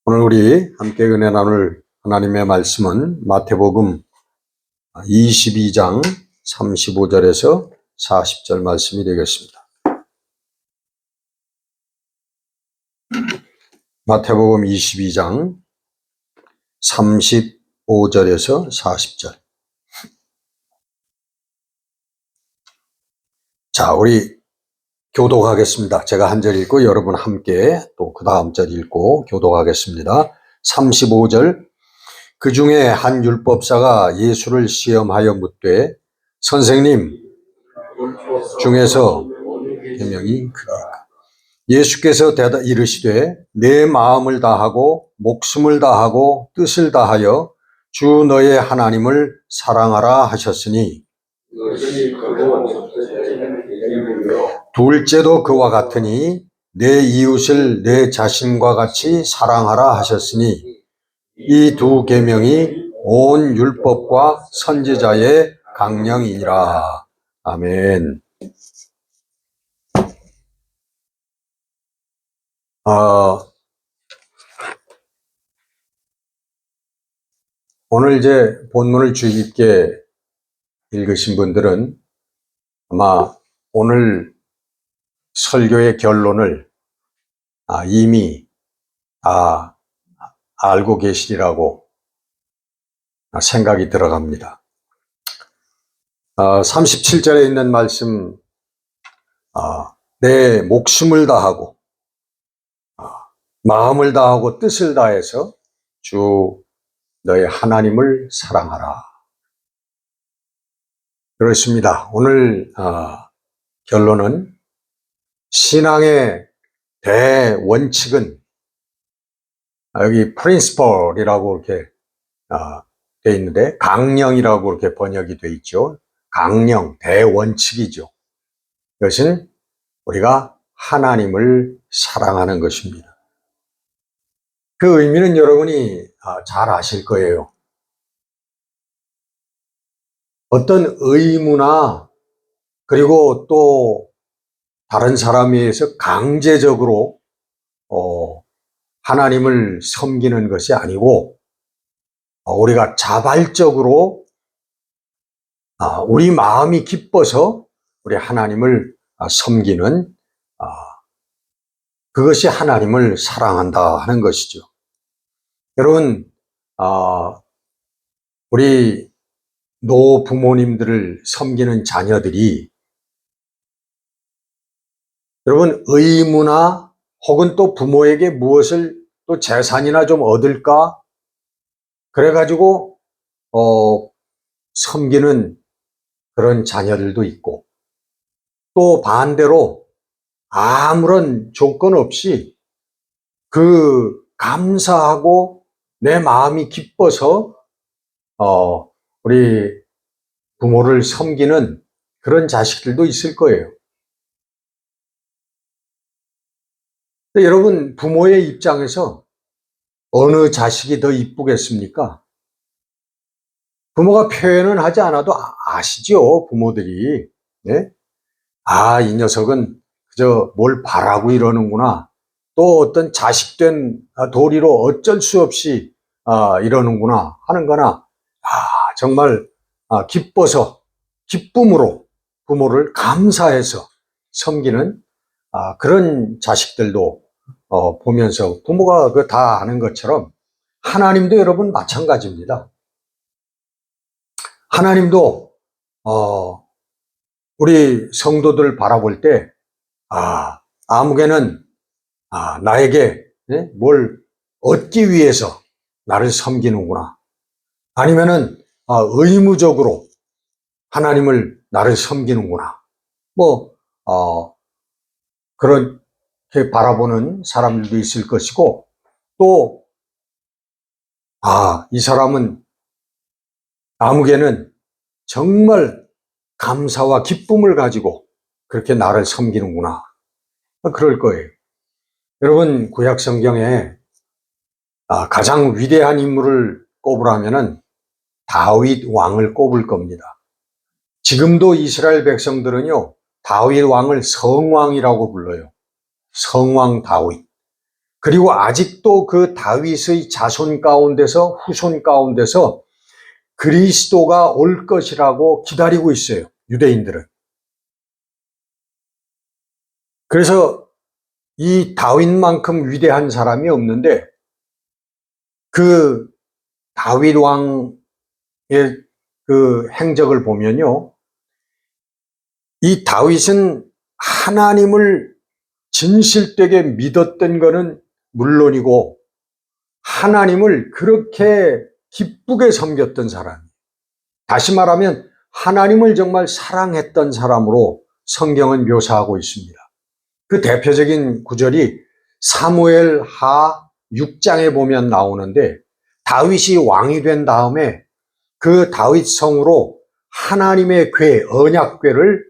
오늘 우리 함께 은혜 나눌 하나님의 말씀은 마태복음 22장 35절에서 40절 말씀이 되겠습니다. 마태복음 22장 35절에서 40절. 자, 우리 교독하겠습니다. 제가 한 절 읽고 여러분 함께 또 그 다음 절 읽고 교독하겠습니다. 35절. 그 중에 한 율법사가 예수를 시험하여 묻되 선생님 중에서 계명이 크니까. 예수께서 이르시되 내 마음을 다하고 목숨을 다하고 뜻을 다하여 주 너의 하나님을 사랑하라 하셨으니 둘째도 그와 같으니 내 이웃을 내 자신과 같이 사랑하라 하셨으니 이 두 계명이 온 율법과 선지자의 강령이니라. 아멘. 오늘 이제 본문을 주의 깊게 읽으신 분들은 아마 오늘 설교의 결론을 이미 알고 계시리라고 생각이 들어갑니다. 37절에 있는 말씀, 내 목숨을 다하고 마음을 다하고 뜻을 다해서 주 너의 하나님을 사랑하라. 그렇습니다. 오늘 결론은 신앙의 대원칙은 여기 principle이라고 이렇게 되어 있는데 강령이라고 이렇게 번역이 되어 있죠. 강령, 대원칙이죠. 이것은 우리가 하나님을 사랑하는 것입니다. 그 의미는 여러분이 잘 아실 거예요. 어떤 의무나 그리고 또 다른 사람에 의해서 강제적으로 하나님을 섬기는 것이 아니고 우리가 자발적으로 우리 마음이 기뻐서 우리 하나님을 섬기는 그것이 하나님을 사랑한다 하는 것이죠. 여러분, 우리 노부모님들을 섬기는 자녀들이 여러분 의무나 혹은 또 부모에게 무엇을 또 재산이나 좀 얻을까 그래가지고 섬기는 그런 자녀들도 있고 또 반대로 아무런 조건 없이 감사하고 내 마음이 기뻐서 우리 부모를 섬기는 그런 자식들도 있을 거예요. 근데 여러분 부모의 입장에서 어느 자식이 더 이쁘겠습니까? 부모가 표현은 하지 않아도 아시죠, 부모들이. 네? 이 녀석은 그저 뭘 바라고 이러는구나. 또 어떤 자식된 도리로 어쩔 수 없이 이러는구나 하는 거나 정말 기뻐서 기쁨으로 부모를 감사해서 섬기는 그런 자식들도 보면서 부모가 다 아는 것처럼 하나님도 여러분 마찬가지입니다. 하나님도 우리 성도들 바라볼 때 아무개는 나에게 뭘 얻기 위해서 나를 섬기는구나. 아니면은 의무적으로 하나님을 나를 섬기는구나. 그렇게 바라보는 사람들도 있을 것이고 또 이 사람은 아무개는 정말 감사와 기쁨을 가지고 그렇게 나를 섬기는구나. 그럴 거예요. 여러분 구약 성경에 가장 위대한 인물을 꼽으라면은 다윗 왕을 꼽을 겁니다. 지금도 이스라엘 백성들은요 다윗 왕을 성왕이라고 불러요. 성왕 다윗. 그리고 아직도 그 다윗의 자손 가운데서, 후손 가운데서 그리스도가 올 것이라고 기다리고 있어요, 유대인들은. 그래서 이 다윗만큼 위대한 사람이 없는데, 그 다윗 왕의 그 행적을 보면요, 이 다윗은 하나님을 진실되게 믿었던 것은 물론이고 하나님을 그렇게 기쁘게 섬겼던 사람, 다시 말하면 하나님을 정말 사랑했던 사람으로 성경은 묘사하고 있습니다. 그 대표적인 구절이 사무엘 하 6장에 보면 나오는데, 다윗이 왕이 된 다음에 그 다윗 성으로 하나님의 궤, 언약궤를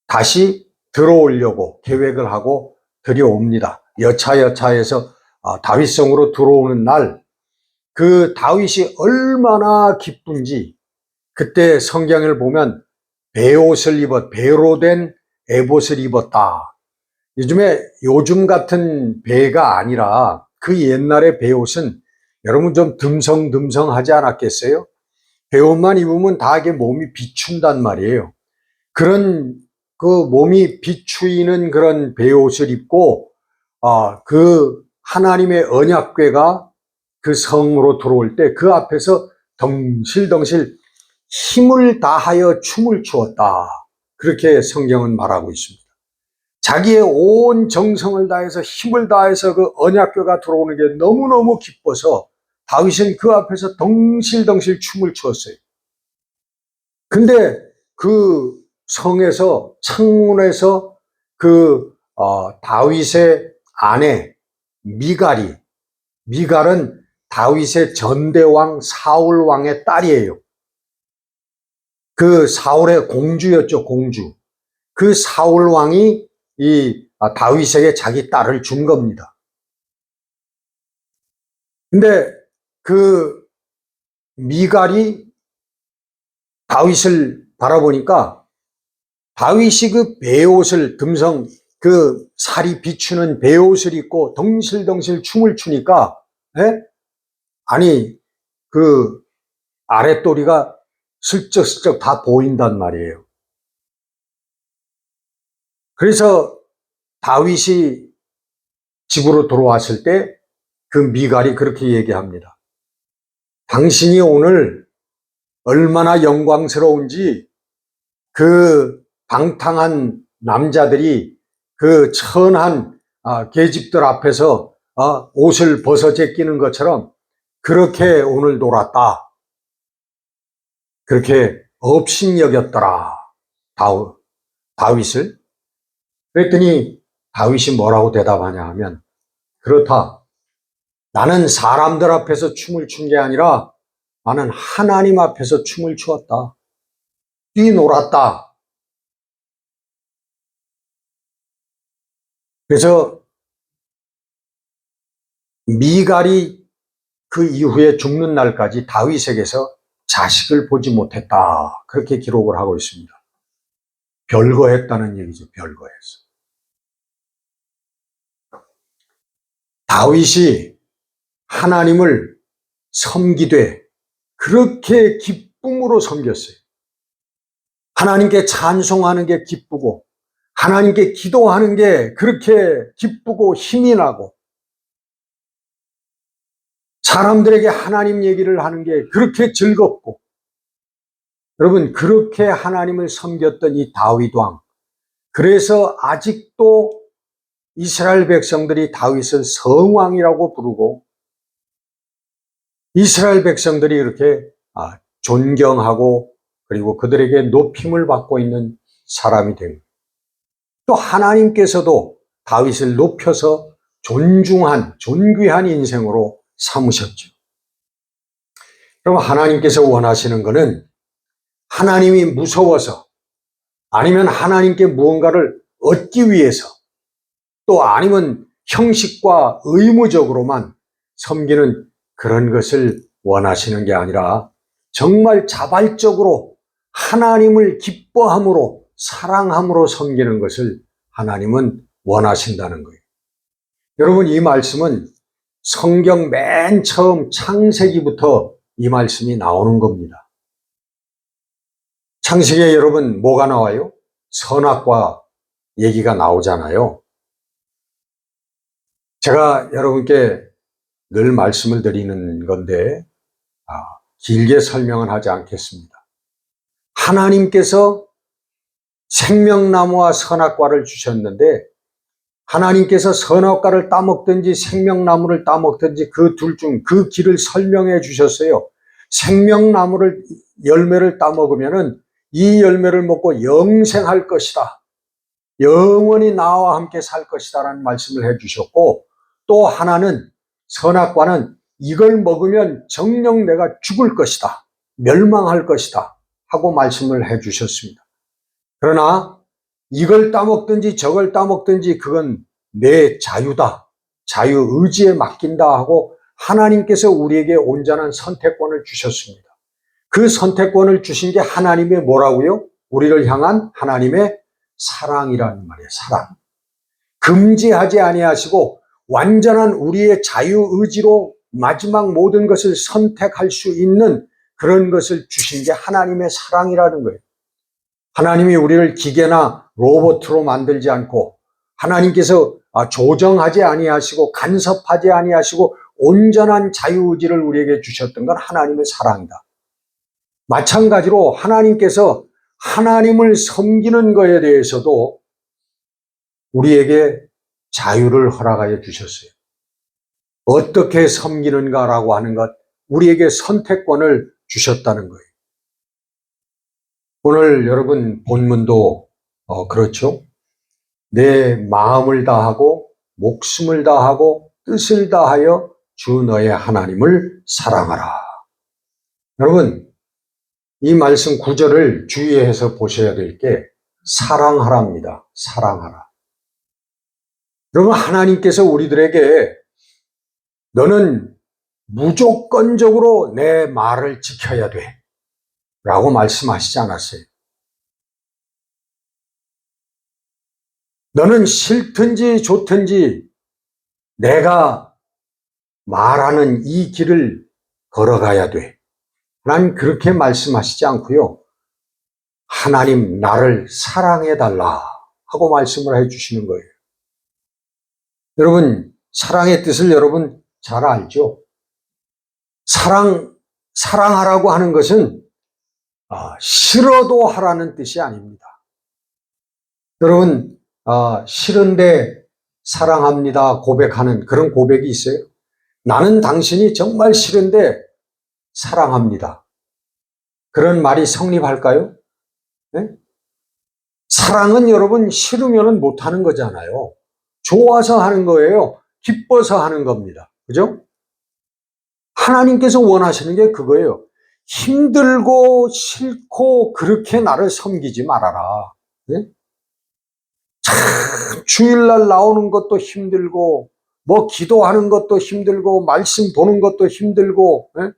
다시 들어오려고 계획을 하고 들여옵니다. 여차여차해서 다윗 성으로 들어오는 날, 그 다윗이 얼마나 기쁜지 그때 성경을 보면 배로 된 에봇을 입었다. 요즘 같은 배가 아니라 그 옛날의 배옷은 여러분 좀 듬성듬성하지 않았겠어요? 배옷만 입으면 다 이게 몸이 비춘단 말이에요. 그런 그 몸이 비추이는 그런 배옷을 입고 그 하나님의 언약궤가 그 성으로 들어올 때 그 앞에서 덩실덩실 힘을 다하여 춤을 추었다. 그렇게 성경은 말하고 있습니다. 자기의 온 정성을 다해서 힘을 다해서 그 언약궤가 들어오는 게 너무너무 기뻐서 다윗은 그 앞에서 덩실덩실 춤을 추었어요. 근데 그 성에서, 창문에서 그 다윗의 아내 미갈은 다윗의 전대왕 사울 왕의 딸이에요. 그 사울의 공주였죠, 공주. 그 사울 왕이 이 다윗에게 자기 딸을 준 겁니다. 근데 그 미갈이 다윗을 바라보니까 다윗이 그 베옷을 그 살이 비추는 베옷을 입고 덩실덩실 춤을 추니까, 아니 그 아랫도리가 슬쩍슬쩍 다 보인단 말이에요. 그래서 다윗이 집으로 돌아왔을 때 그 미갈이 그렇게 얘기합니다. 당신이 오늘 얼마나 영광스러운지 그 방탕한 남자들이 그 천한 계집들 앞에서 옷을 벗어 제끼는 것처럼 그렇게 오늘 놀았다. 그렇게 업신여겼더라, 다윗을. 그랬더니 다윗이 뭐라고 대답하냐 하면, 그렇다. 나는 사람들 앞에서 춤을 춘 게 아니라 나는 하나님 앞에서 춤을 추었다. 뛰놀았다. 그래서 미갈이 그 이후에 죽는 날까지 다윗에게서 자식을 보지 못했다. 그렇게 기록을 하고 있습니다. 별거했다는 얘기죠. 별거했어. 다윗이 하나님을 섬기되 그렇게 기쁨으로 섬겼어요. 하나님께 찬송하는 게 기쁘고 하나님께 기도하는 게 그렇게 기쁘고 힘이 나고 사람들에게 하나님 얘기를 하는 게 그렇게 즐겁고, 여러분 그렇게 하나님을 섬겼던 이 다윗 왕, 그래서 아직도 이스라엘 백성들이 다윗을 성왕이라고 부르고 이스라엘 백성들이 이렇게 존경하고 그리고 그들에게 높임을 받고 있는 사람이 됩니다. 또 하나님께서도 다윗을 높여서 존귀한 인생으로 삼으셨죠. 그럼 하나님께서 원하시는 것은 하나님이 무서워서, 아니면 하나님께 무언가를 얻기 위해서, 또 아니면 형식과 의무적으로만 섬기는 그런 것을 원하시는 게 아니라 정말 자발적으로 하나님을 기뻐함으로 사랑함으로 섬기는 것을 하나님은 원하신다는 거예요. 여러분, 이 말씀은 성경 맨 처음 창세기부터 이 말씀이 나오는 겁니다. 창세기에 여러분 뭐가 나와요? 선악과 얘기가 나오잖아요. 제가 여러분께 늘 말씀을 드리는 건데 길게 설명은 하지 않겠습니다. 하나님께서 생명나무와 선악과를 주셨는데 하나님께서 선악과를 따먹든지 생명나무를 따먹든지 그 둘 중 그 길을 설명해 주셨어요. 생명나무를 열매를 따먹으면은 이 열매를 먹고 영생할 것이다. 영원히 나와 함께 살 것이다 라는 말씀을 해 주셨고, 또 하나는 선악과는 이걸 먹으면 정녕 내가 죽을 것이다. 멸망할 것이다. 하고 말씀을 해 주셨습니다. 그러나 이걸 따먹든지 저걸 따먹든지 그건 내 자유다. 자유의지에 맡긴다 하고 하나님께서 우리에게 온전한 선택권을 주셨습니다. 그 선택권을 주신 게 하나님의 뭐라고요? 우리를 향한 하나님의 사랑이라는 말이에요. 사랑. 금지하지 아니하시고 완전한 우리의 자유의지로 마지막 모든 것을 선택할 수 있는 그런 것을 주신 게 하나님의 사랑이라는 거예요. 하나님이 우리를 기계나 로봇으로 만들지 않고 하나님께서 조정하지 아니하시고 간섭하지 아니하시고 온전한 자유의지를 우리에게 주셨던 건 하나님의 사랑이다. 마찬가지로 하나님께서 하나님을 섬기는 것에 대해서도 우리에게 자유를 허락하여 주셨어요. 어떻게 섬기는가라고 하는 것, 우리에게 선택권을 주셨다는 거예요. 오늘 여러분 본문도 그렇죠. 내 마음을 다하고 목숨을 다하고 뜻을 다하여 주 너의 하나님을 사랑하라. 여러분, 이 말씀 구절을 주의해서 보셔야 될 게 사랑하라입니다. 사랑하라. 여러분, 하나님께서 우리들에게 너는 무조건적으로 내 말을 지켜야 돼 라고 말씀하시지 않았어요. 너는 싫든지 좋든지 내가 말하는 이 길을 걸어가야 돼. 난 그렇게 말씀하시지 않고요. 하나님 나를 사랑해달라 하고 말씀을 해주시는 거예요. 여러분, 사랑의 뜻을 여러분 잘 알죠? 사랑하라고 하는 것은 싫어도 하라는 뜻이 아닙니다. 여러분, 싫은데 사랑합니다 고백하는 그런 고백이 있어요. 나는 당신이 정말 싫은데 사랑합니다. 그런 말이 성립할까요? 네? 사랑은 여러분 싫으면 못하는 거잖아요. 좋아서 하는 거예요. 기뻐서 하는 겁니다. 그죠? 하나님께서 원하시는 게 그거예요. 힘들고 싫고 그렇게 나를 섬기지 말아라. 네? 참 주일날 나오는 것도 힘들고 뭐 기도하는 것도 힘들고 말씀 보는 것도 힘들고 네?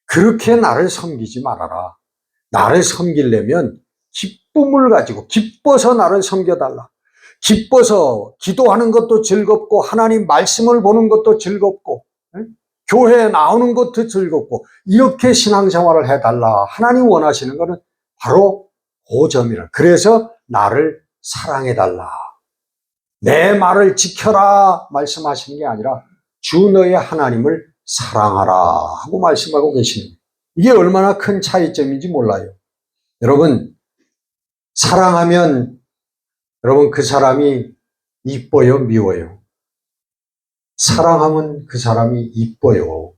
그렇게 나를 섬기지 말아라. 나를 섬기려면 기쁨을 가지고 기뻐서 나를 섬겨달라. 기뻐서 기도하는 것도 즐겁고 하나님 말씀을 보는 것도 즐겁고 교회에 나오는 것도 즐겁고 이렇게 신앙생활을 해달라. 하나님 원하시는 것은 바로 그 점이라. 그래서 나를 사랑해달라. 내 말을 지켜라 말씀하시는 게 아니라 주 너의 하나님을 사랑하라 하고 말씀하고 계시는 거예요. 이게 얼마나 큰 차이점인지 몰라요. 여러분, 사랑하면 여러분 그 사람이 이뻐요, 미워요? 사랑하면 그 사람이 이뻐요.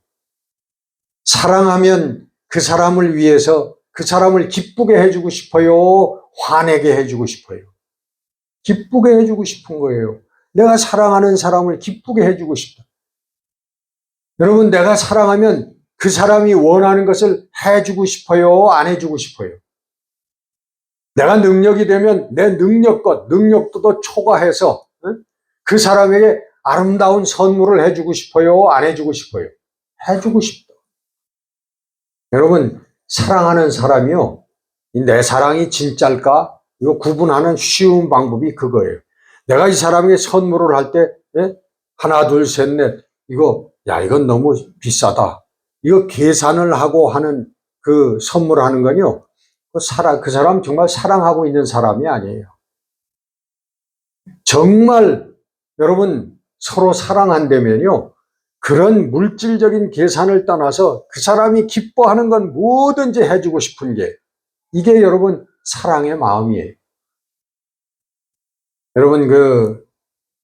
사랑하면 그 사람을 위해서 그 사람을 기쁘게 해주고 싶어요? 화내게 해주고 싶어요? 기쁘게 해주고 싶은 거예요. 내가 사랑하는 사람을 기쁘게 해주고 싶다. 여러분, 내가 사랑하면 그 사람이 원하는 것을 해주고 싶어요? 안 해주고 싶어요? 내가 능력이 되면 내 능력도 더 초과해서 그 사람에게 아름다운 선물을 해주고 싶어요? 안 해주고 싶어요? 해주고 싶다. 여러분, 사랑하는 사람이요, 내 사랑이 진짜일까? 이거 구분하는 쉬운 방법이 그거예요. 내가 이 사람에게 선물을 할 때, 예? 하나, 둘, 셋, 넷, 이건 너무 비싸다. 이거 계산을 하고 하는 그 선물하는 건요, 그 사람 정말 사랑하고 있는 사람이 아니에요. 정말 여러분 서로 사랑한다면요, 그런 물질적인 계산을 떠나서 그 사람이 기뻐하는 건 뭐든지 해주고 싶은 게, 이게 여러분 사랑의 마음이에요. 여러분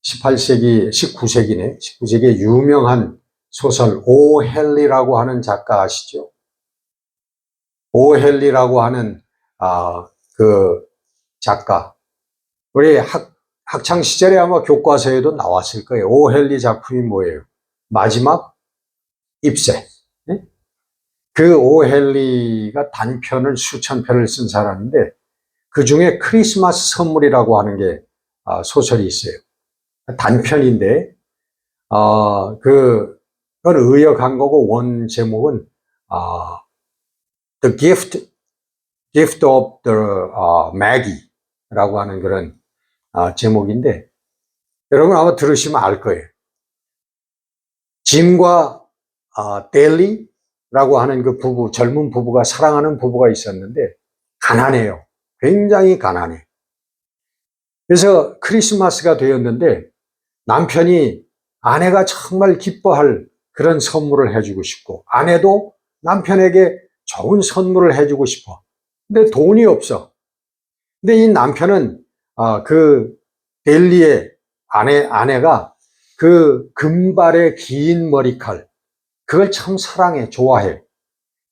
18세기, 19세기네. 19세기의 유명한 소설 오 헨리라고 하는 작가 아시죠? 오 헨리라고 하는 그 작가. 우리 학창 시절에 아마 교과서에도 나왔을 거예요. 오 헨리 작품이 뭐예요? 마지막 입새. 네? 그 오 헨리가 단편을 수천 편을 쓴 사람인데, 그 중에 크리스마스 선물이라고 하는 게 소설이 있어요. 단편인데, 그건 의역한 거고, 원 제목은 The Gift of the Maggie라고 하는 그런 제목인데, 여러분 아마 들으시면 알 거예요. 짐과 델리라고 하는 그 부부, 젊은 부부가, 사랑하는 부부가 있었는데 가난해요. 굉장히 가난해. 그래서 크리스마스가 되었는데 남편이 아내가 정말 기뻐할 그런 선물을 해주고 싶고, 아내도 남편에게 좋은 선물을 해주고 싶어. 근데 돈이 없어. 근데 이 남편은 그 델리의 아내가 그 금발의 긴 머리칼, 그걸 참 사랑해, 좋아해.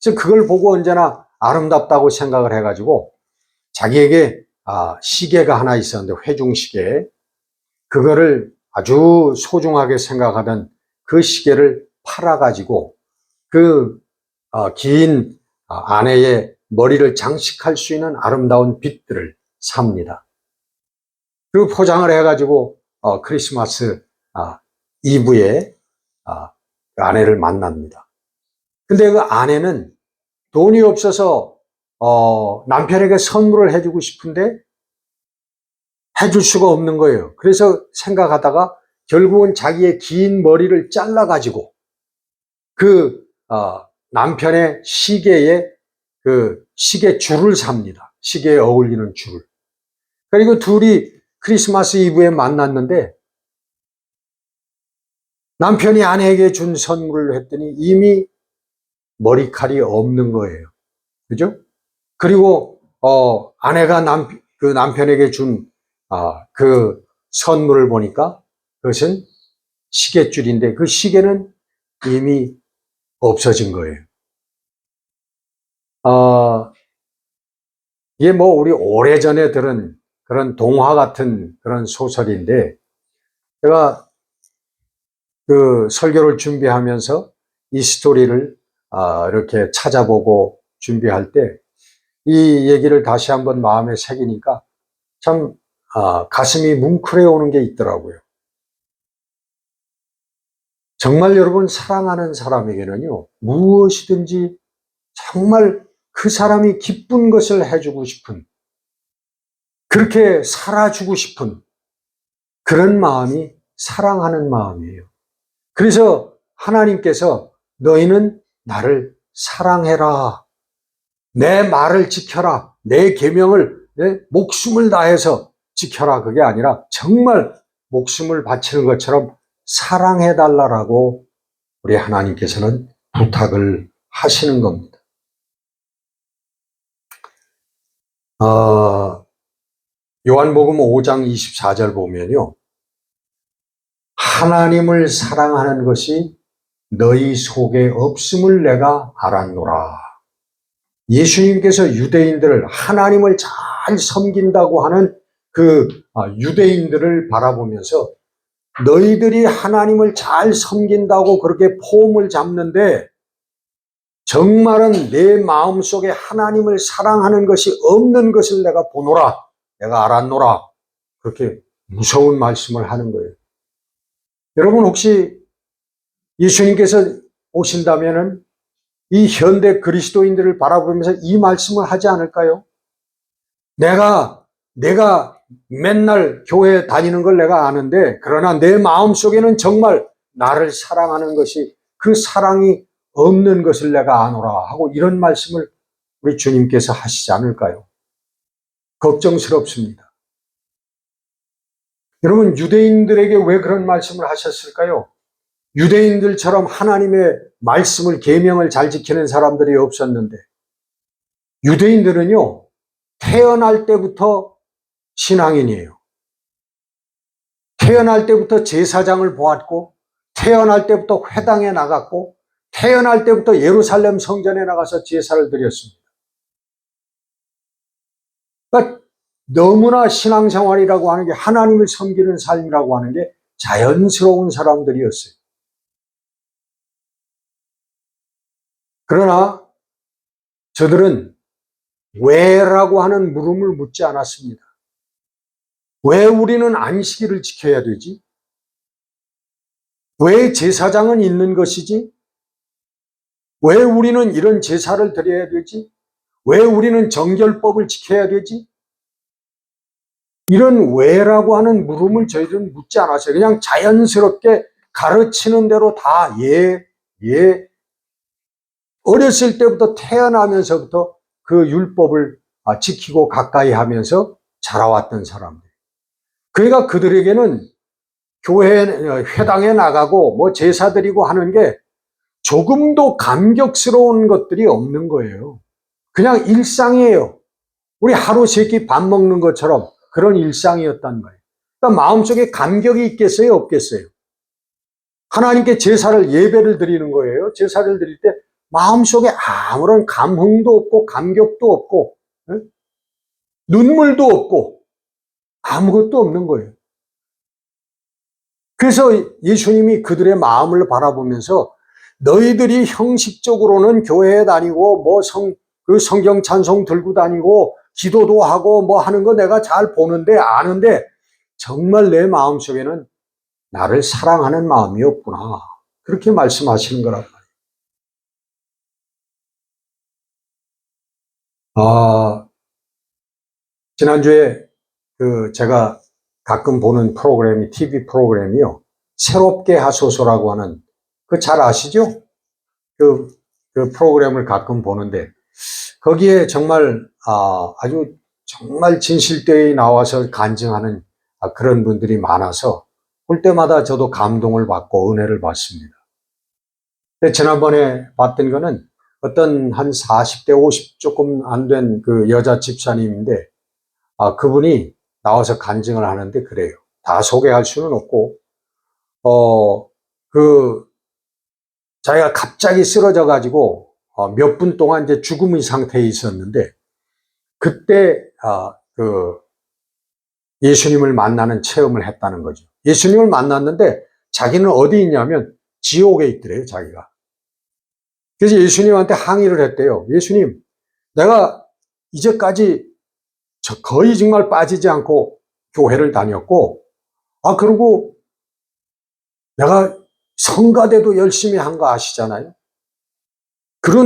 그래서 그걸 보고 언제나 아름답다고 생각을 해가지고 자기에게 시계가 하나 있었는데, 회중시계, 그거를 아주 소중하게 생각하던 그 시계를 팔아가지고 그 긴 아내의 머리를 장식할 수 있는 아름다운 빛들을 삽니다. 그 포장을 해가지고 크리스마스 이브에 그 아내를 만납니다. 근데 그 아내는 돈이 없어서 남편에게 선물을 해주고 싶은데 해줄 수가 없는 거예요. 그래서 생각하다가 결국은 자기의 긴 머리를 잘라가지고 그 남편의 시계에 그 시계 줄을 삽니다. 시계에 어울리는 줄을. 그리고 둘이 크리스마스 이브에 만났는데 남편이 아내에게 준 선물을 했더니 이미 머리칼이 없는 거예요. 그죠? 그리고 아내가 그 남편에게 준 그 선물을 보니까 그것은 시계줄인데 그 시계는 이미 없어진 거예요. 이게 뭐 우리 오래전에 들은 그런 동화 같은 그런 소설인데, 제가 그 설교를 준비하면서 이 스토리를 이렇게 찾아보고 준비할 때 이 얘기를 다시 한번 마음에 새기니까 참 가슴이 뭉클해 오는 게 있더라고요. 정말 여러분, 사랑하는 사람에게는요, 무엇이든지 정말 그 사람이 기쁜 것을 해주고 싶은, 그렇게 살아주고 싶은 그런 마음이 사랑하는 마음이에요. 그래서 하나님께서 너희는 나를 사랑해라, 내 말을 지켜라, 내 계명을, 내 목숨을 다해서 지켜라, 그게 아니라 정말 목숨을 바치는 것처럼 사랑해달라고 우리 하나님께서는 부탁을 하시는 겁니다. 요한복음 5장 24절 보면요, 하나님을 사랑하는 것이 너희 속에 없음을 내가 알았노라. 예수님께서 유대인들을, 하나님을 잘 섬긴다고 하는 그 유대인들을 바라보면서 너희들이 하나님을 잘 섬긴다고 그렇게 폼을 잡는데 정말은 내 마음속에 하나님을 사랑하는 것이 없는 것을 내가 보노라, 내가 알았노라, 그렇게 무서운 말씀을 하는 거예요. 여러분 혹시 예수님께서 오신다면은 이 현대 그리스도인들을 바라보면서 이 말씀을 하지 않을까요? 내가 맨날 교회 다니는 걸 내가 아는데 그러나 내 마음속에는 정말 나를 사랑하는 것이 그 사랑이 없는 것을 내가 아노라 하고 이런 말씀을 우리 주님께서 하시지 않을까요? 걱정스럽습니다. 여러분 유대인들에게 왜 그런 말씀을 하셨을까요? 유대인들처럼 하나님의 말씀을 계명을 잘 지키는 사람들이 없었는데 유대인들은요 태어날 때부터 신앙인이에요. 태어날 때부터 제사장을 보았고 태어날 때부터 회당에 나갔고 태어날 때부터 예루살렘 성전에 나가서 제사를 드렸습니다. 그러니까 너무나 신앙생활이라고 하는 게 하나님을 섬기는 삶이라고 하는 게 자연스러운 사람들이었어요. 그러나 저들은 왜라고 하는 물음을 묻지 않았습니다. 왜 우리는 안식일을 지켜야 되지? 왜 제사장은 있는 것이지? 왜 우리는 이런 제사를 드려야 되지? 왜 우리는 정결법을 지켜야 되지? 이런 왜라고 하는 물음을 저희들은 묻지 않았어요. 그냥 자연스럽게 가르치는 대로 다 예. 어렸을 때부터 태어나면서부터 그 율법을 지키고 가까이 하면서 자라왔던 사람들. 그러니까 그들에게는 교회, 회당에 나가고 뭐 제사 드리고 하는 게 조금도 감격스러운 것들이 없는 거예요. 그냥 일상이에요. 우리 하루 세 끼 밥 먹는 것처럼 그런 일상이었단 말이에요. 그러니까 마음속에 감격이 있겠어요? 없겠어요? 하나님께 제사를 예배를 드리는 거예요. 제사를 드릴 때 마음속에 아무런 감흥도 없고 감격도 없고 눈물도 없고 아무것도 없는 거예요. 그래서 예수님이 그들의 마음을 바라보면서 너희들이 형식적으로는 교회에 다니고 뭐 그 성경 찬송 들고 다니고 기도도 하고 뭐 하는 거 내가 잘 보는데 아는데 정말 내 마음속에는 나를 사랑하는 마음이 없구나. 그렇게 말씀하시는 거란 말이에요. 지난주에 제가 가끔 보는 프로그램이 TV 프로그램이요. 새롭게 하소서라고 하는 잘 아시죠? 그 프로그램을 가끔 보는데 거기에 정말 아주 정말 진실되이 나와서 간증하는 그런 분들이 많아서 볼 때마다 저도 감동을 받고 은혜를 받습니다. 근데 지난번에 봤던 거는 어떤 한 40대 50 조금 안 된 그 여자 집사님인데 그분이 나와서 간증을 하는데 그래요. 다 소개할 수는 없고 자기가 갑자기 쓰러져 가지고 몇 분 동안 이제 죽음의 상태에 있었는데 그때 예수님을 만나는 체험을 했다는 거죠. 예수님을 만났는데 자기는 어디 있냐면 지옥에 있더래요, 자기가. 그래서 예수님한테 항의를 했대요. 예수님, 내가 이제까지 거의 정말 빠지지 않고 교회를 다녔고, 그리고 내가 성가대도 열심히 한 거 아시잖아요. 그리고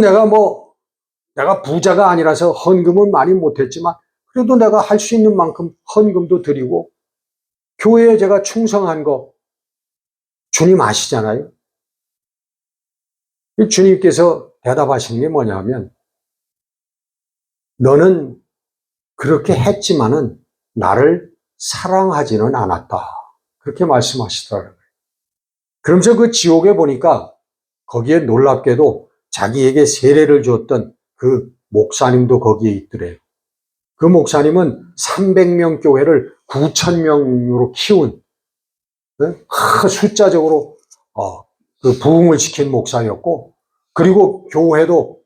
내가 부자가 아니라서 헌금은 많이 못했지만, 그래도 내가 할 수 있는 만큼 헌금도 드리고, 교회에 제가 충성한 거, 주님 아시잖아요. 주님께서 대답하시는 게 뭐냐면, 너는 그렇게 했지만은 나를 사랑하지는 않았다. 그렇게 말씀하시더라고요. 그러면서 그 지옥에 보니까 거기에 놀랍게도 자기에게 세례를 주었던 그 목사님도 거기에 있더래요. 그 목사님은 300명 교회를 9,000명으로 키운 숫자적으로 그 부흥을 시킨 목사였고, 그리고 교회도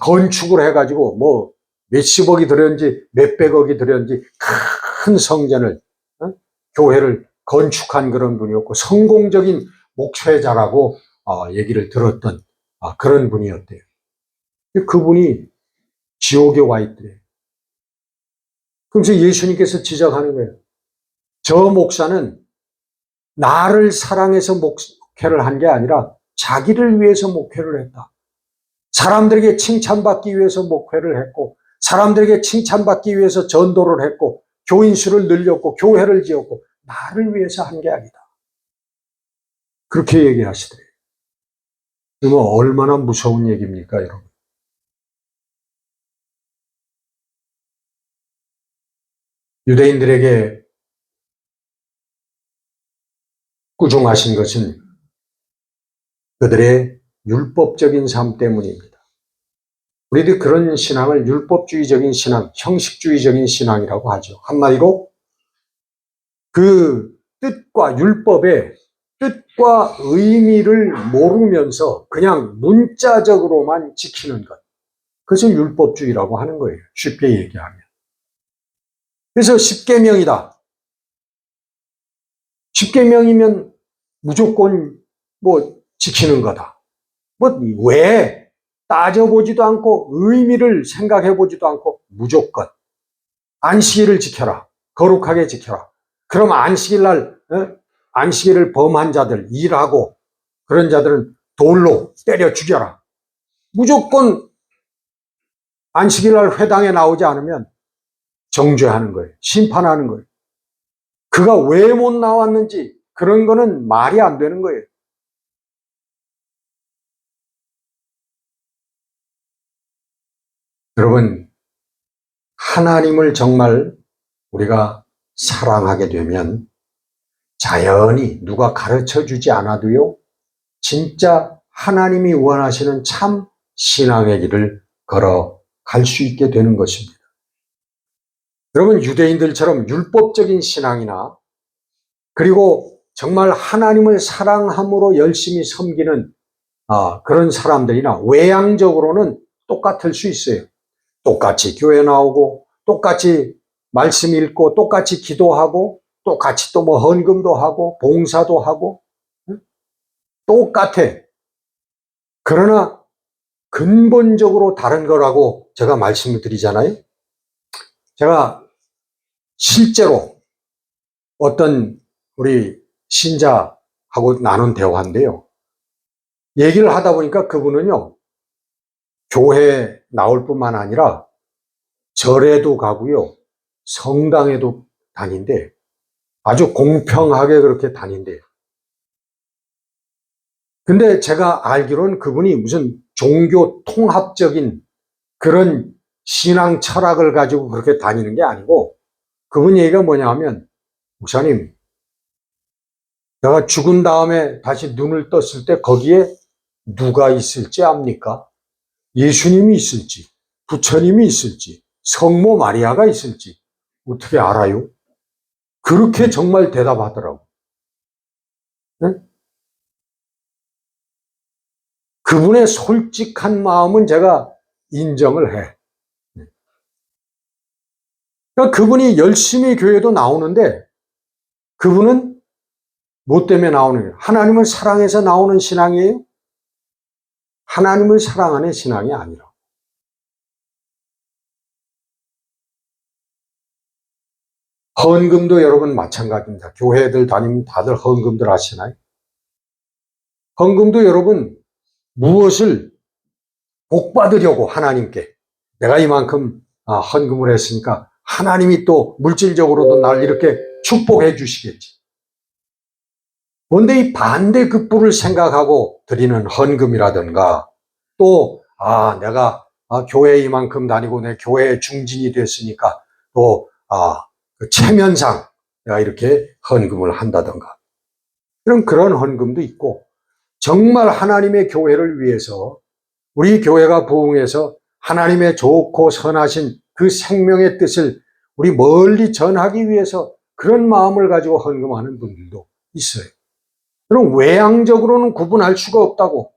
건축을 해가지고 뭐 몇십억이 들었는지 몇백억이 들었는지 큰 성전을 교회를 건축한 그런 분이었고 성공적인 목회자라고 얘기를 들었던 그런 분이었대요. 그분이 지옥에 와 있더래요. 그래서 예수님께서 지적하는 거예요. 저 목사는 나를 사랑해서 목회를 한 게 아니라 자기를 위해서 목회를 했다. 사람들에게 칭찬받기 위해서 목회를 했고 사람들에게 칭찬받기 위해서 전도를 했고 교인 수를 늘렸고 교회를 지었고 나를 위해서 한 게 아니다. 그렇게 얘기하시더래요. 그러면 얼마나 무서운 얘기입니까, 여러분? 유대인들에게 꾸중하신 것은 그들의 율법적인 삶 때문입니다. 우리도 그런 신앙을 율법주의적인 신앙, 형식주의적인 신앙이라고 하죠. 한마디로 그 뜻과 율법의 뜻과 의미를 모르면서 그냥 문자적으로만 지키는 것. 그것을 율법주의라고 하는 거예요. 쉽게 얘기하면. 그래서 십계명이다. 십계명이면 무조건 뭐 지키는 거다. 뭐 왜 따져보지도 않고 의미를 생각해보지도 않고 무조건 안식일을 지켜라. 거룩하게 지켜라. 그럼 안식일 날 안식일을 범한 자들, 일하고 그런 자들은 돌로 때려 죽여라. 무조건 안식일 날 회당에 나오지 않으면 정죄하는 거예요. 심판하는 거예요. 그가 왜 못 나왔는지 그런 거는 말이 안 되는 거예요. 여러분, 하나님을 정말 우리가 사랑하게 되면 자연히 누가 가르쳐 주지 않아도요, 진짜 하나님이 원하시는 참 신앙의 길을 걸어갈 수 있게 되는 것입니다. 여러분, 유대인들처럼 율법적인 신앙이나 그리고 정말 하나님을 사랑함으로 열심히 섬기는 그런 사람들이나 외향적으로는 똑같을 수 있어요. 똑같이 교회 나오고 똑같이 말씀 읽고 똑같이 기도하고 똑같이 또 뭐 헌금도 하고 봉사도 하고 똑같아. 그러나 근본적으로 다른 거라고 제가 말씀을 드리잖아요. 제가 실제로 어떤 우리 신자하고 나눈 대화인데요. 얘기를 하다 보니까 그분은요, 교회 나올 뿐만 아니라 절에도 가고요, 성당에도 다닌대. 아주 공평하게 그렇게 다닌대요. 근데 제가 알기로는 그분이 무슨 종교 통합적인 그런 신앙 철학을 가지고 그렇게 다니는 게 아니고, 그분 얘기가 뭐냐 하면, 목사님, 내가 죽은 다음에 다시 눈을 떴을 때 거기에 누가 있을지 압니까? 예수님이 있을지, 부처님이 있을지, 성모 마리아가 있을지 어떻게 알아요? 그렇게 정말 대답하더라고. 네? 그분의 솔직한 마음은 제가 인정을 해. 그러니까 그분이 열심히 교회도 나오는데 그분은 뭐 때문에 나오는 거예요? 하나님을 사랑해서 나오는 신앙이에요? 하나님을 사랑하는 신앙이 아니라. 헌금도 여러분 마찬가지입니다. 교회들 다니면 다들 헌금들 하시나요? 헌금도 여러분 무엇을 복 받으려고 하나님께 내가 이만큼 헌금을 했으니까 하나님이 또 물질적으로도 날 이렇게 축복해 주시겠지. 그런데 이 반대급부를 생각하고 드리는 헌금이라든가 또 내가 교회 이만큼 다니고 내 교회에 중진이 됐으니까 또 그 체면상 내가 이렇게 헌금을 한다든가 그런 헌금도 있고 정말 하나님의 교회를 위해서 우리 교회가 부흥해서 하나님의 좋고 선하신 그 생명의 뜻을 우리 멀리 전하기 위해서 그런 마음을 가지고 헌금하는 분들도 있어요. 그럼 외향적으로는 구분할 수가 없다고.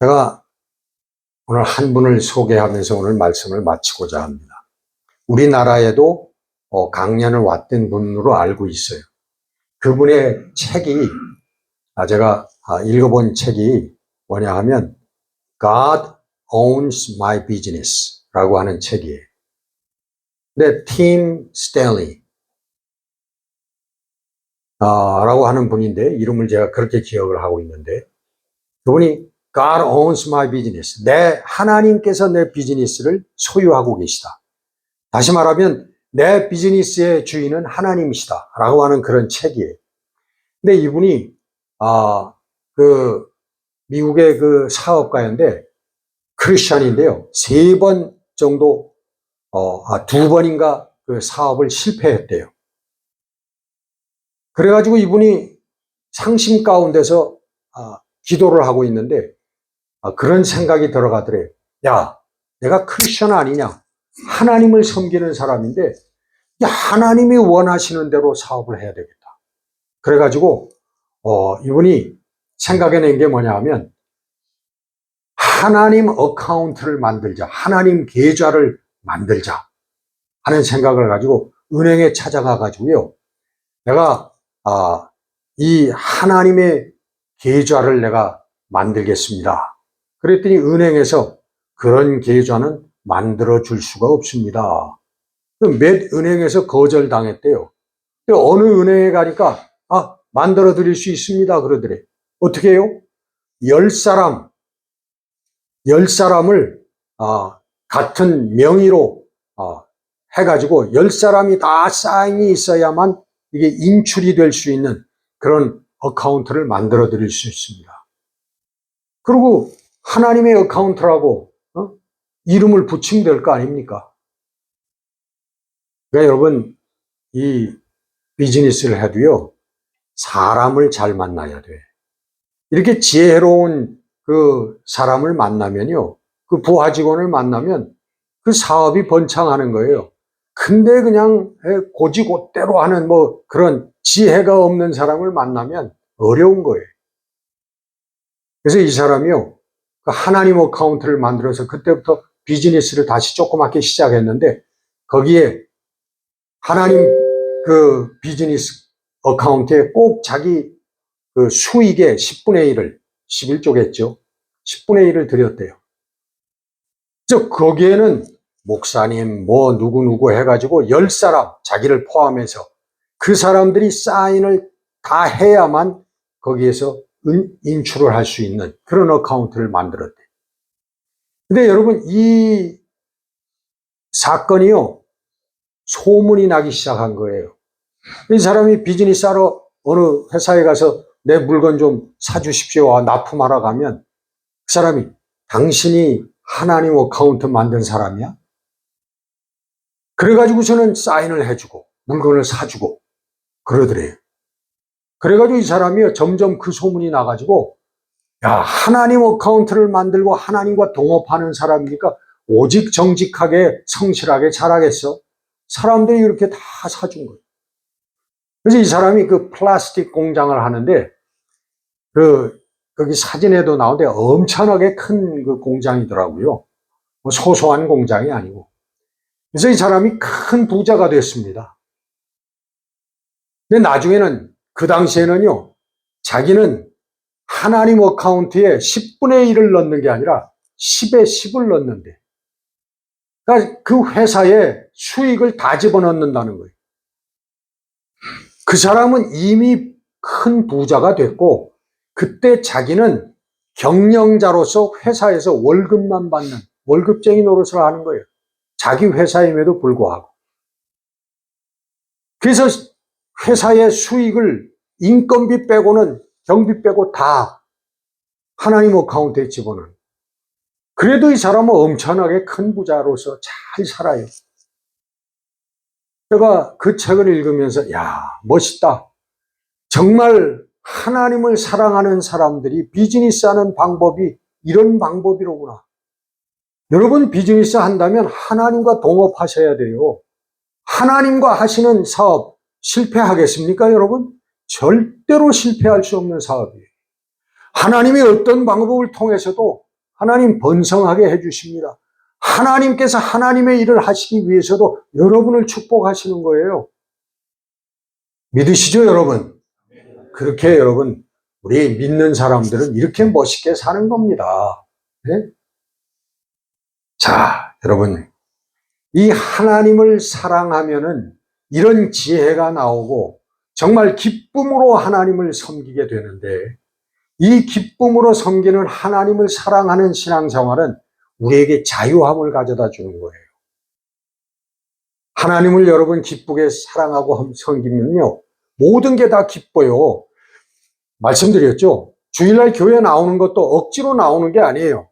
제가 오늘 한 분을 소개하면서 오늘 말씀을 마치고자 합니다. 우리나라에도 강연을 왔던 분으로 알고 있어요. 그분의 책이 제가 읽어본 책이 뭐냐 하면 God Owns My Business 라고 하는 책이에요. 근데 팀 스탠리 라고 하는 분인데 이름을 제가 그렇게 기억을 하고 있는데 그분이 God owns my business. 하나님께서 내 비즈니스를 소유하고 계시다. 다시 말하면 내 비즈니스의 주인은 하나님이시다. 라고 하는 그런 책이에요. 근데 이분이, 미국의 그 사업가인데, 크리스찬인데요. 3번 정도, 2번인가 그 사업을 실패했대요. 그래가지고 이분이 상심 가운데서 기도를 하고 있는데 그런 생각이 들어가더래요. 야, 내가 크리스천 아니냐? 하나님을 섬기는 사람인데 하나님이 원하시는 대로 사업을 해야 되겠다. 그래가지고 이분이 생각해낸 게 뭐냐 하면 하나님 어카운트를 만들자. 하나님 계좌를 만들자 하는 생각을 가지고 은행에 찾아가 가지고요. 내가 이 하나님의 계좌를 내가 만들겠습니다. 그랬더니 은행에서 그런 계좌는 만들어 줄 수가 없습니다. 몇 은행에서 거절당했대요. 어느 은행에 가니까 만들어 드릴 수 있습니다 그러더래. 어떻게 해요? 10사람을 같은 명의로 해가지고 10사람이 다 사인이 있어야만 이게 인출이 될 수 있는 그런 어카운트를 만들어 드릴 수 있습니다. 그리고 하나님의 어카운트라고 이름을 붙이면 될 거 아닙니까? 그러니까 여러분, 이 비즈니스를 해도요, 사람을 잘 만나야 돼. 이렇게 지혜로운 그 사람을 만나면요, 그 부하 직원을 만나면 그 사업이 번창하는 거예요. 근데 그냥 고지고대로 하는 그런 지혜가 없는 사람을 만나면 어려운 거예요. 그래서 이 사람이요, 그 하나님 어카운트를 만들어서 그때부터 비즈니스를 다시 조그맣게 시작했는데 거기에 하나님 그 비즈니스 어카운트에 꼭 자기 그 수익의 10분의 1을 11조겠죠. 10분의 1을 드렸대요. 즉 거기에는 목사님 누구 해가지고 10사람 자기를 포함해서 그 사람들이 사인을 다 해야만 거기에서 인출을 할 수 있는 그런 어카운트를 만들었대. 근데 여러분 이 사건이요 소문이 나기 시작한 거예요. 이 사람이 비즈니스 하러 어느 회사에 가서 내 물건 좀 사주십시오 납품하러 가면 그 사람이 당신이 하나님 어카운트 만든 사람이야? 그래가지고 저는 사인을 해주고 물건을 사주고 그러더래요. 그래가지고 이 사람이 점점 그 소문이 나가지고 야 하나님 어카운트를 만들고 하나님과 동업하는 사람이니까 오직 정직하게 성실하게 잘하겠어. 사람들이 이렇게 다 사준 거예요. 그래서 이 사람이 그 플라스틱 공장을 하는데 거기 사진에도 나오는데 엄청나게 큰 그 공장이더라고요. 소소한 공장이 아니고. 그래서 이 사람이 큰 부자가 됐습니다. 근데 나중에는 그 당시에는요, 자기는 하나님 어카운트에 10분의 1을 넣는 게 아니라 10에 10을 넣는데, 그러니까 그 회사에 수익을 다 집어넣는다는 거예요. 그 사람은 이미 큰 부자가 됐고, 그때 자기는 경영자로서 회사에서 월급만 받는 월급쟁이 노릇을 하는 거예요. 자기 회사임에도 불구하고. 그래서 회사의 수익을 인건비 빼고는 경비 빼고 다 하나님 어카운트에 집어넣어요. 그래도 이 사람은 엄청나게 큰 부자로서 잘 살아요. 제가 그 책을 읽으면서 야 멋있다. 정말 하나님을 사랑하는 사람들이 비즈니스 하는 방법이 이런 방법이로구나. 여러분 비즈니스 한다면 하나님과 동업하셔야 돼요. 하나님과 하시는 사업 실패하겠습니까 여러분? 절대로 실패할 수 없는 사업이에요. 하나님이 어떤 방법을 통해서도 하나님 번성하게 해주십니다. 하나님께서 하나님의 일을 하시기 위해서도 여러분을 축복하시는 거예요. 믿으시죠 여러분? 그렇게 여러분 우리 믿는 사람들은 이렇게 멋있게 사는 겁니다. 네? 자 여러분 이 하나님을 사랑하면은 이런 지혜가 나오고 정말 기쁨으로 하나님을 섬기게 되는데 이 기쁨으로 섬기는 하나님을 사랑하는 신앙생활은 우리에게 자유함을 가져다 주는 거예요. 하나님을 여러분 기쁘게 사랑하고 섬기면요, 모든 게 다 기뻐요. 말씀드렸죠? 주일날 교회 나오는 것도 억지로 나오는 게 아니에요.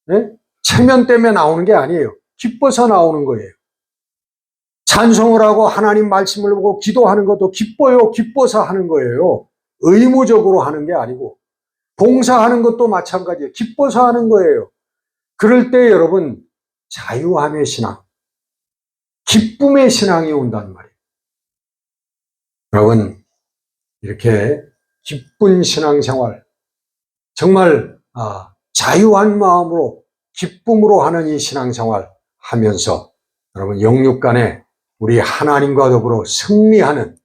네? 체면 때문에 나오는 게 아니에요. 기뻐서 나오는 거예요. 찬송을 하고 하나님 말씀을 보고 기도하는 것도 기뻐요. 기뻐서 하는 거예요. 의무적으로 하는 게 아니고, 봉사하는 것도 마찬가지예요. 기뻐서 하는 거예요. 그럴 때 여러분, 자유함의 신앙, 기쁨의 신앙이 온단 말이에요. 여러분, 이렇게 기쁜 신앙생활, 정말 자유한 마음으로 기쁨으로 하는 이 신앙생활 하면서 여러분 영육 간에 우리 하나님과 더불어 승리하는,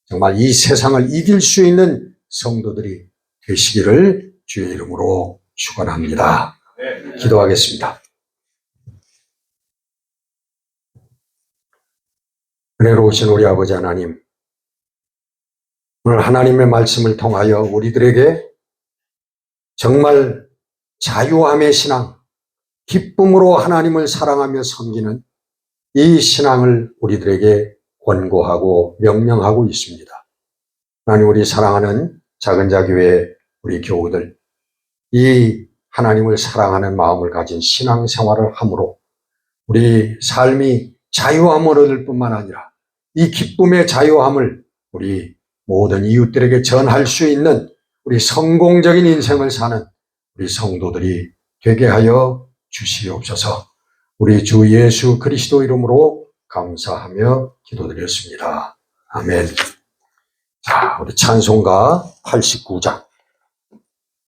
정말 이 세상을 이길 수 있는 성도들이 되시기를 주의 이름으로 축원합니다. 기도하겠습니다. 은혜로우신 우리 아버지 하나님, 오늘 하나님의 말씀을 통하여 우리들에게 정말 자유함의 신앙, 기쁨으로 하나님을 사랑하며 섬기는 이 신앙을 우리들에게 권고하고 명령하고 있습니다. 하나님, 우리 사랑하는 작은 자교회 우리 교우들, 이 하나님을 사랑하는 마음을 가진 신앙생활을 함으로 우리 삶이 자유함을 얻을 뿐만 아니라 이 기쁨의 자유함을 우리 모든 이웃들에게 전할 수 있는 우리 성공적인 인생을 사는 우리 성도들이 되게 하여 주시옵소서. 우리 주 예수 그리스도 이름으로 감사하며 기도드렸습니다. 아멘. 자, 우리 찬송가 89장.